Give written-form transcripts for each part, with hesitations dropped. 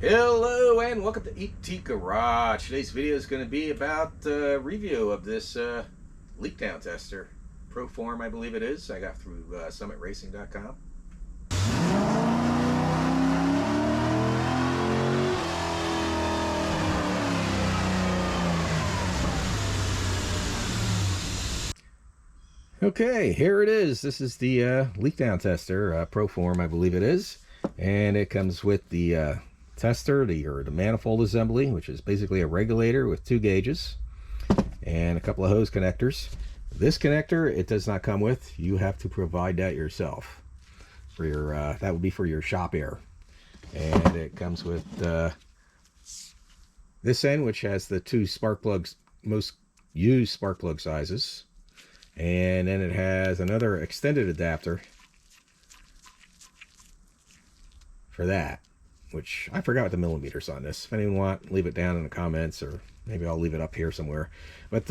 Hello and welcome to ET Garage. Today's video is going to be about a review of this Leakdown tester. Proform, I believe it is. I got through summitracing.com. Okay, here it is. This is the Leakdown tester, Proform, I believe it is. And it comes with the tester, the manifold assembly, which is basically a regulator with 2 gauges and a couple of hose connectors. This connector it does not come with. You have to provide that yourself for your that would be for your shop air. And it comes with this end, which has the 2 spark plugs, most used spark plug sizes, and then it has another extended adapter for that, which I forgot what the millimeters on this. If anyone want, leave it down in the comments, or maybe I'll leave it up here somewhere. But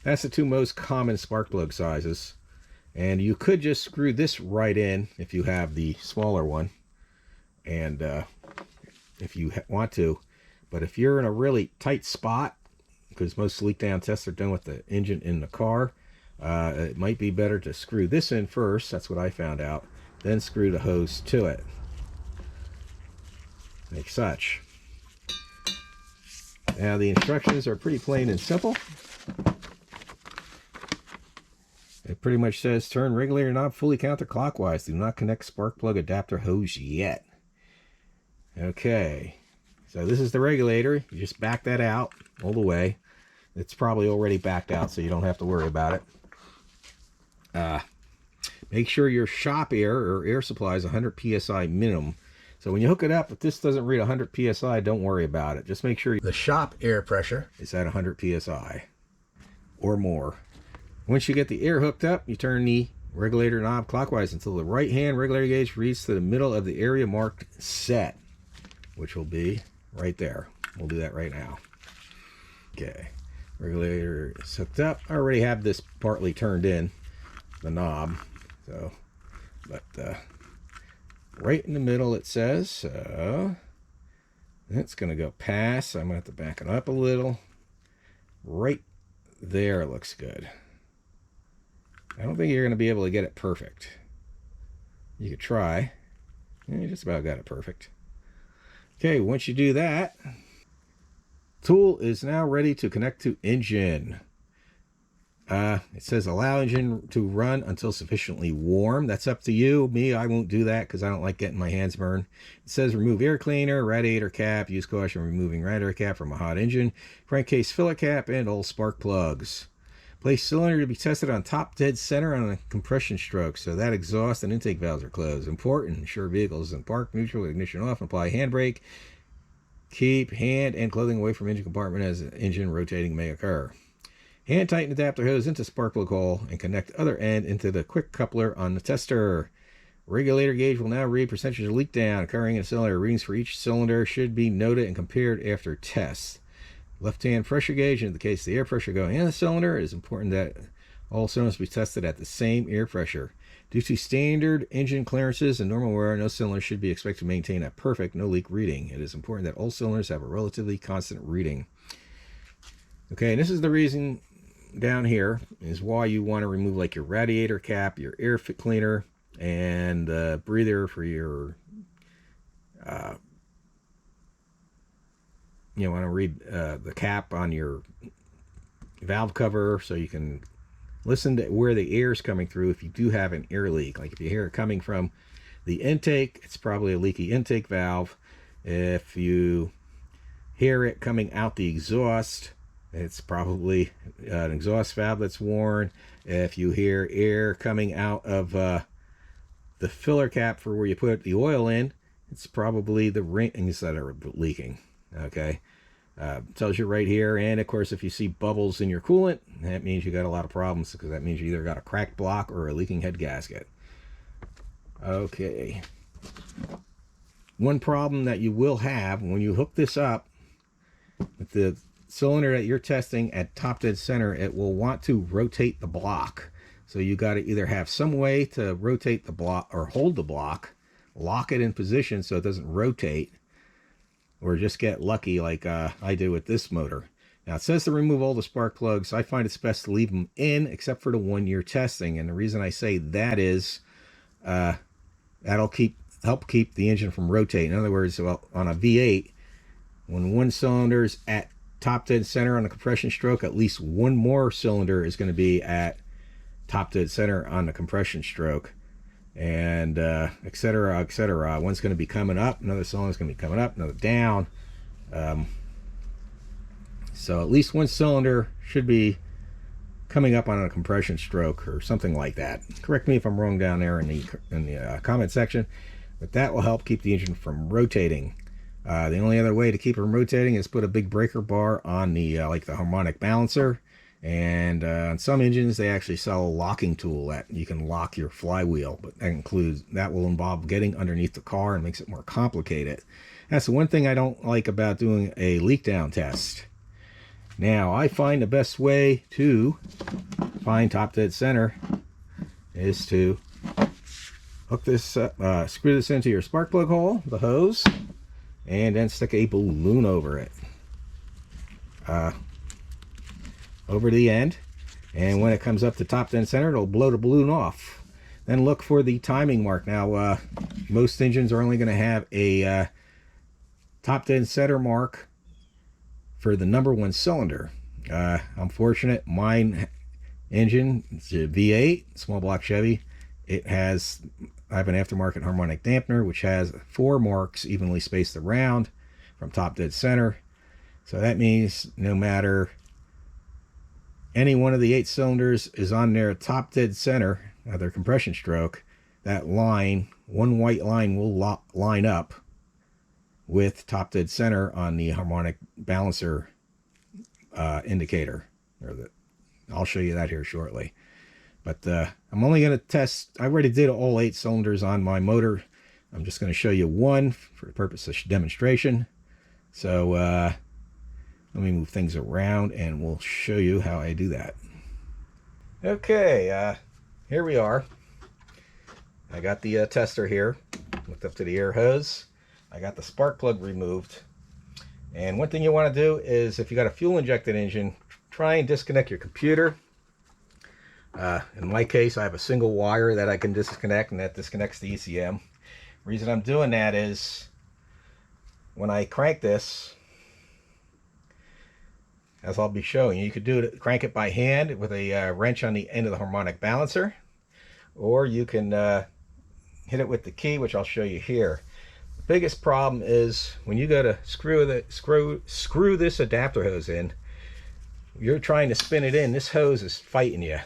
that's the 2 most common spark plug sizes, and you could just screw this right in if you have the smaller one, and if you want to. But if you're in a really tight spot, because most Leakdown tests are done with the engine in the car, it might be better to screw this in first. That's what I found out. Then screw the hose to it, like such. Now the instructions are pretty plain and simple. It pretty much says turn regulator knob fully counterclockwise. Do not connect spark plug adapter hose yet. Okay, so this is the regulator. You just back that out all the way. It's probably already backed out, so you don't have to worry about it. Make sure your shop air or air supply is 100 psi minimum. So when you hook it up, if this doesn't read 100 psi, don't worry about it. Just make sure the shop air pressure is at 100 psi or more. Once you get the air hooked up, you turn the regulator knob clockwise until the right hand regulator gauge reads to the middle of the area marked set, which will be right there. We'll do that right now. Okay, regulator is hooked up. I already have this partly turned in, the knob, so, but right in the middle it says, so it's going to go past. I'm going to have to back it up a little. Right there looks good. I don't think you're going to be able to get it perfect. You could try. You just about got it perfect. Okay, once you do that, tool is now ready to connect to engine. It says allow engine to run until sufficiently warm. That's up to you. Me, I won't do that because I don't like getting my hands burned. It says remove air cleaner, radiator cap. Use caution removing radiator cap from a hot engine, crankcase filler cap, and all spark plugs. Place cylinder to be tested on top dead center on a compression stroke, so that exhaust and intake valves are closed. Important. Ensure vehicles in park neutral, ignition off, and apply handbrake. Keep hand and clothing away from engine compartment as engine rotating may occur. Hand tighten adapter hose into spark plug hole and connect other end into the quick coupler on the tester. Regulator gauge will now read percentage of leak down occurring in a cylinder. Readings for each cylinder should be noted and compared after test. Left-hand pressure gauge indicates the air pressure going in the cylinder. It is important that all cylinders be tested at the same air pressure. Due to standard engine clearances and normal wear, no cylinder should be expected to maintain a perfect no leak reading. It is important that all cylinders have a relatively constant reading. Okay, and this is the reason down here is why you want to remove like your radiator cap, your air cleaner, and breather for your you want to read the cap on your valve cover so you can listen to where the air is coming through if you do have an air leak. Like if you hear it coming from the intake, it's probably a leaky intake valve. If you hear it coming out the exhaust, it's probably an exhaust valve that's worn. If you hear air coming out of the filler cap for where you put the oil in, it's probably the rings that are leaking. Okay, tells you right here. And of course, if you see bubbles in your coolant, that means you got a lot of problems, because that means you either got a cracked block or a leaking head gasket. Okay, one problem that you will have when you hook this up with the cylinder that you're testing at top dead center, it will want to rotate the block. So you got to either have some way to rotate the block or hold the block, lock it in position so it doesn't rotate, or just get lucky like I did with this motor. Now it says to remove all the spark plugs. I find it's best to leave them in except for the 1-year testing. And the reason I say that is that'll help keep the engine from rotating. In other words, well, on a V8, when one cylinder's at top dead center on the compression stroke, at least one more cylinder is going to be at top dead center on the compression stroke, and etc., etc. One's going to be coming up, another cylinder's going to be coming up, another down. So at least one cylinder should be coming up on a compression stroke or something like that. Correct me if I'm wrong down there in the comment section, but that will help keep the engine from rotating. The only other way to keep it from rotating is put a big breaker bar on the like the harmonic balancer, and on some engines they actually sell a locking tool that you can lock your flywheel, but that will involve getting underneath the car and makes it more complicated. That's the one thing I don't like about doing a leak down test. Now I find the best way to find top dead center is to hook this screw this into your spark plug hole, the hose, and then stick a balloon over it, over the end, and when it comes up to top dead center, it'll blow the balloon off. Then look for the timing mark. Now most engines are only going to have a top dead center mark for the number 1 cylinder. I'm fortunate, mine engine, it's a V8 small block Chevy. I have an aftermarket harmonic dampener which has 4 marks evenly spaced around from top dead center. So that means no matter any one of the 8 cylinders is on their top dead center of their compression stroke, that line, one white line, will line up with top dead center on the harmonic balancer indicator. I'll show you that here shortly. But I'm only going to test, I already did all 8 cylinders on my motor. I'm just going to show you one for the purpose of demonstration. So let me move things around and we'll show you how I do that. Okay, here we are. I got the tester here, hooked up to the air hose. I got the spark plug removed. And one thing you want to do is, if you got a fuel injected engine, try and disconnect your computer. In my case, I have a single wire that I can disconnect, and that disconnects the ECM. The reason I'm doing that is when I crank this, as I'll be showing you, could do it, crank it by hand with a wrench on the end of the harmonic balancer, or you can hit it with the key, which I'll show you here. The biggest problem is when you go to screw this adapter hose in, you're trying to spin it in, this hose is fighting you.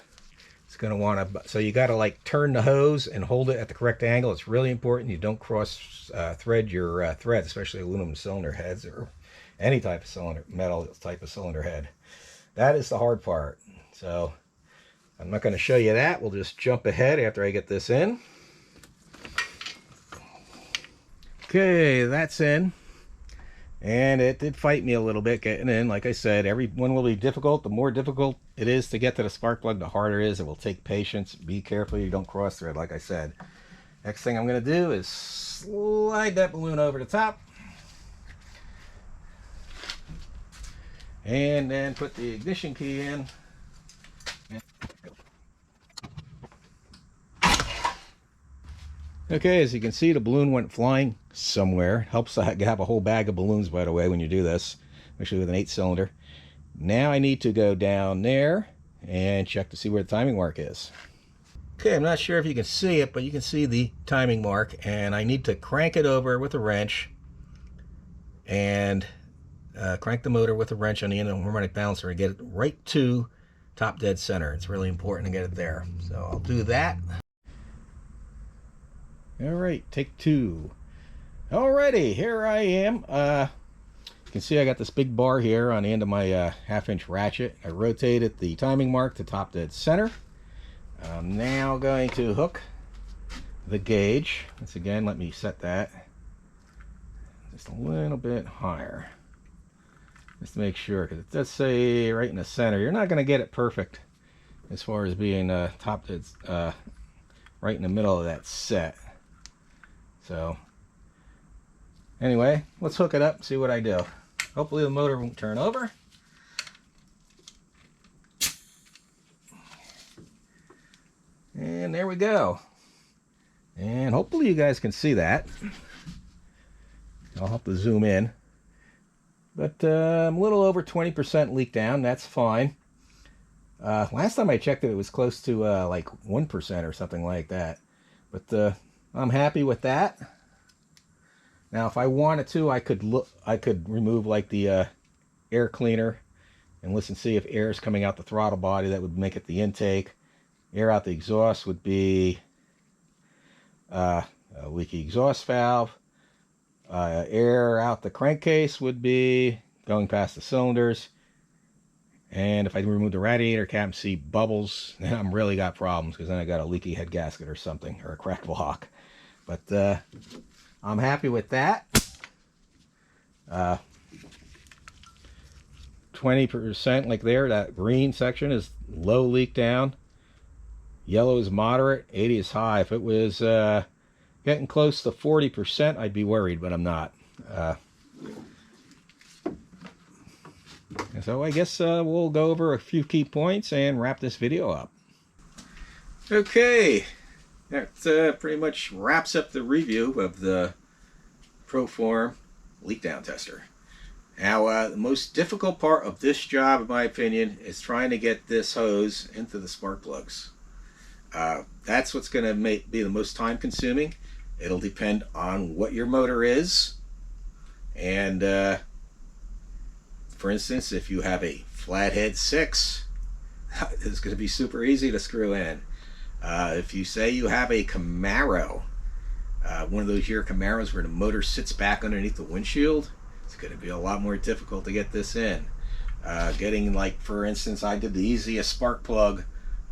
It's going to want to, so you got to like turn the hose and hold it at the correct angle. It's really important you don't cross thread your threads, especially aluminum cylinder heads or any type of metal type of cylinder head. That is the hard part. So I'm not going to show you that. We'll just jump ahead after I get this in. Okay, that's in. And it did fight me a little bit getting in. Like I said, every one will be difficult. The more difficult it is to get to the spark plug, the harder it is. It will take patience. Be careful you don't cross thread, like I said. Next thing I'm going to do is slide that balloon over the top. And then put the ignition key in. Okay, as you can see, the balloon went flying somewhere. Helps to have a whole bag of balloons, by the way, when you do this, especially with an 8-cylinder. Now I need to go down there and check to see where the timing mark is. Okay, I'm not sure if you can see it, but you can see the timing mark, and I need to crank it over with a wrench and crank the motor with a wrench on the end of the harmonic balancer and get it right to top dead center. It's really important to get it there. So I'll do that. All right, take 2. Alrighty, here I am. You can see I got this big bar here on the end of my 1/2-inch ratchet. I rotated the timing mark to top dead center. I'm now going to hook the gauge. Once again, let me set that just a little bit higher, just to make sure, because it does say right in the center. You're not going to get it perfect as far as being top dead right in the middle of that set. So Anyway, let's hook it up and see what I do. Hopefully the motor won't turn over. And there we go. And hopefully you guys can see that. I'll have to zoom in. But I'm a little over 20% leak down. That's fine. Last time I checked it, it was close to like 1% or something like that. But I'm happy with that. Now, if I wanted to, I could remove like the air cleaner and listen, see if air is coming out the throttle body. That would make it the intake. Air out the exhaust would be a leaky exhaust valve. Air out the crankcase would be going past the cylinders. And if I remove the radiator cap and see bubbles, then I'm really got problems, because then I got a leaky head gasket or something, or a cracked block. But I'm happy with that. 20% like there, that green section is low leak down. Yellow is moderate, 80 is high. If it was getting close to 40%, I'd be worried, but I'm not. So I guess we'll go over a few key points and wrap this video up. Okay, that pretty much wraps up the review of the Proform Leakdown tester. Now, the most difficult part of this job, in my opinion, is trying to get this hose into the spark plugs. That's what's going to be the most time consuming. It'll depend on what your motor is. And for instance, if you have a flathead 6, it's going to be super easy to screw in. If you say you have a Camaro, one of those year Camaros where the motor sits back underneath the windshield, it's going to be a lot more difficult to get this in. Getting, like, for instance, I did the easiest spark plug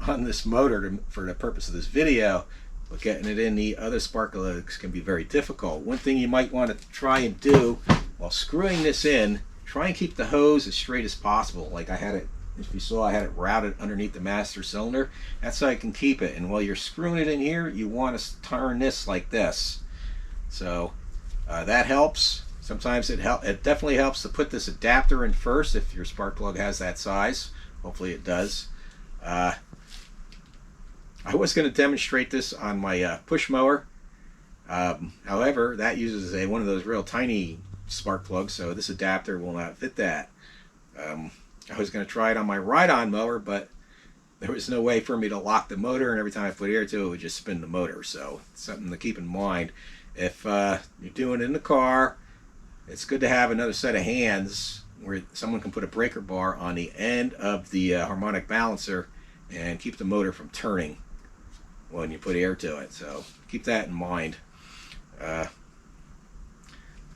on this motor for the purpose of this video, but getting it in the other spark plugs can be very difficult. One thing you might want to try and do while screwing this in, try and keep the hose as straight as possible. Like I had it, if you saw, I had it routed underneath the master cylinder. That's how I can keep it. And while you're screwing it in here, you want to turn this like this. So that helps. Sometimes it definitely helps to put this adapter in first if your spark plug has that size. Hopefully it does. I was going to demonstrate this on my push mower. However, that uses one of those real tiny spark plugs, so this adapter will not fit that. I was going to try it on my ride-on mower, but there was no way for me to lock the motor, and every time I put air to it, it would just spin the motor. So it's something to keep in mind. If you're doing it in the car, it's good to have another set of hands where someone can put a breaker bar on the end of the harmonic balancer and keep the motor from turning when you put air to it. So keep that in mind. I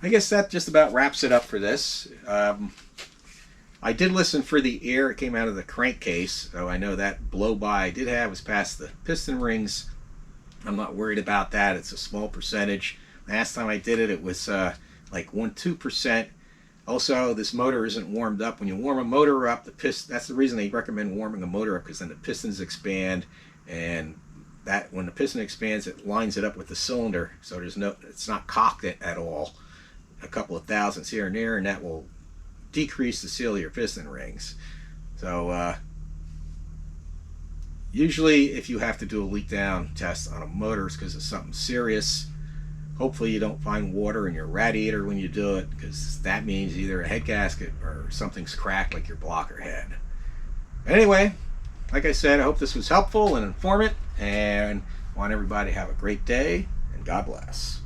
guess that just about wraps it up for this. I did listen for the air. It came out of the crankcase, so I know that blow by I did have was past the piston rings. I'm not worried about that. It's a small percentage. Last time I did it, it was like 1-2%. Also, this motor isn't warmed up. When you warm a motor up, that's the reason they recommend warming a motor up, because then the pistons expand, and that when the piston expands, it lines it up with the cylinder, so it's not cocked at all. A couple of thousandths here and there, and that will decrease the seal of your piston rings. So usually if you have to do a leak down test on a motor, it's because of something serious. Hopefully you don't find water in your radiator when you do it, because that means either a head gasket or something's cracked, like your blocker head. Anyway, like I said, I hope this was helpful and informative, and want everybody to have a great day, and God bless.